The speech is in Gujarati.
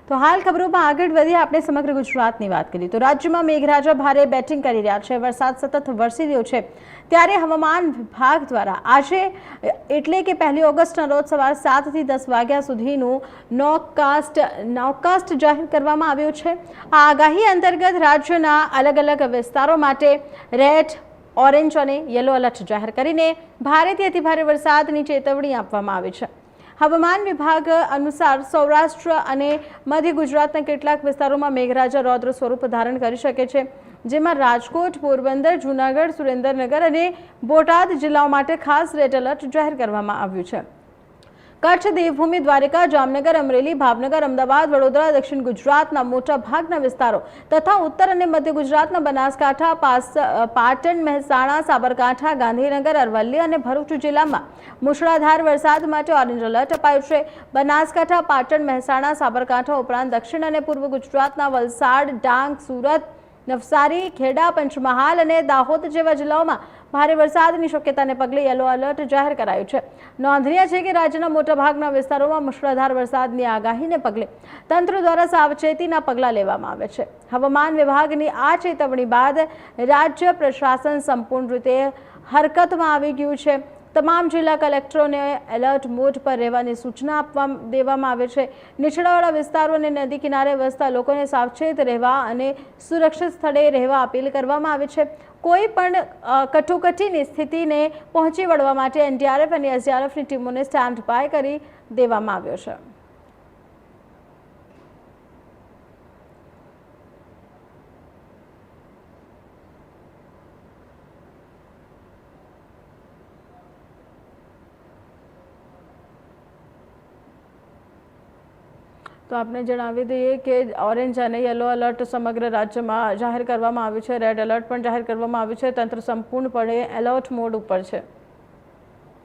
તો હાલ ખબરોમાં આગળ વધી આપણે સમગ્ર ગુજરાતની વાત કરી તો રાજ્યમાં મેઘરાજા ભારે બેટિંગ કરી રહ્યા છે। વરસાદ સતત વરસી રહ્યો છે ત્યારે હવામાન વિભાગ દ્વારા આજે એટલે કે 1 ઓગસ્ટના રોજ સવાર 7 થી 10 વાગ્યા સુધીનું નોકાસ્ટ જાહેર કરવામાં આવ્યું છે। આ આગાહી અંતર્ગત રાજ્યના અલગ અલગ વિસ્તારો માટે રેડ, ઓરેન્જ અને યલો એલર્ટ જાહેર કરીને ભારેથી અતિભારે વરસાદની ચેતવણી આપવામાં આવી છે। હવામાન વિભાગ અનુસાર સૌરાષ્ટ્ર અને મધ્ય ગુજરાતના કેટલાક વિસ્તારોમાં મેઘરાજા રૌદ્ર સ્વરૂપ ધારણ કરી શકે છે, જેમાં રાજકોટ, પોરબંદર, જૂનાગઢ, સુરેન્દ્રનગર અને બોટાદ જિલ્લાઓ માટે ખાસ રેડ એલર્ટ જાહેર કરવામાં આવ્યું છે। કચ્છ, દેવભૂમિ, દ્વારકા, જામનગર, અમરેલી, ભાવનગર, અમદાવાદ, વડોદરા, દક્ષિણ ગુજરાતના મોટા ભાગના વિસ્તારો તથા ઉત્તર અને મધ્ય ગુજરાતના બનાસકાંઠા, પાટણ, મહેસાણા, સાબરકાંઠા, ગાંધીનગર, અરવલ્લી અને ભરૂચ જિલ્લામાં મુશળધાર વરસાદ માટે ઓરેન્જ એલર્ટ અપાયું છે। બનાસકાંઠા, પાટણ, મહેસાણા, સાબરકાંઠા ઉપરાંત દક્ષિણ અને પૂર્વ ગુજરાતના વલસાડ, ડાંગ, સુરત, નવસારી, ખેડા, પંચમહાલ અને દાહોદ જેવા જિલ્લાઓમાં ભારે વરસાદની શક્યતાને પગલે યલો એલર્ટ જાહેર કરાયું છે। નોંધનીય છે કે રાજ્યના મોટાભાગના વિસ્તારોમાં મુશળધાર વરસાદની આગાહીને પગલે તંત્ર દ્વારા સાવચેતીના પગલાં લેવામાં આવે છે। હવામાન વિભાગની આ ચેતવણી બાદ રાજ્ય પ્રશાસન સંપૂર્ણ રીતે હરકતમાં આવી ગયું છે। તમામ જિલ્લા કલેક્ટરોને એલર્ટ મોડ પર રહેવાની સૂચના દેવામાં આવે છે। નીચાણવાળા વિસ્તારો અને નદી કિનારે વસતા લોકોને સાવચેત રહેવા અને સુરક્ષિત સ્થળે રહેવા અપીલ કરવામાં આવી છે। કોઈ પણ કટોકટીની સ્થિતિને પહોંચી વળવા માટે એનડીઆરએફ અને એસડીઆરએફની ટીમોને સ્ટેન્ડ બાય કરી દેવામાં આવ્યો છે। તો આપને જણાવી દઈએ કે ઓરેન્જ અને યલો એલર્ટ સમગ્ર રાજ્યમાં જાહેર કરવામાં આવ્યું છે। રેડ એલર્ટ પણ જાહેર કરવામાં આવ્યું છે। તંત્ર સંપૂર્ણપણે એલર્ટ મોડ ઉપર છે।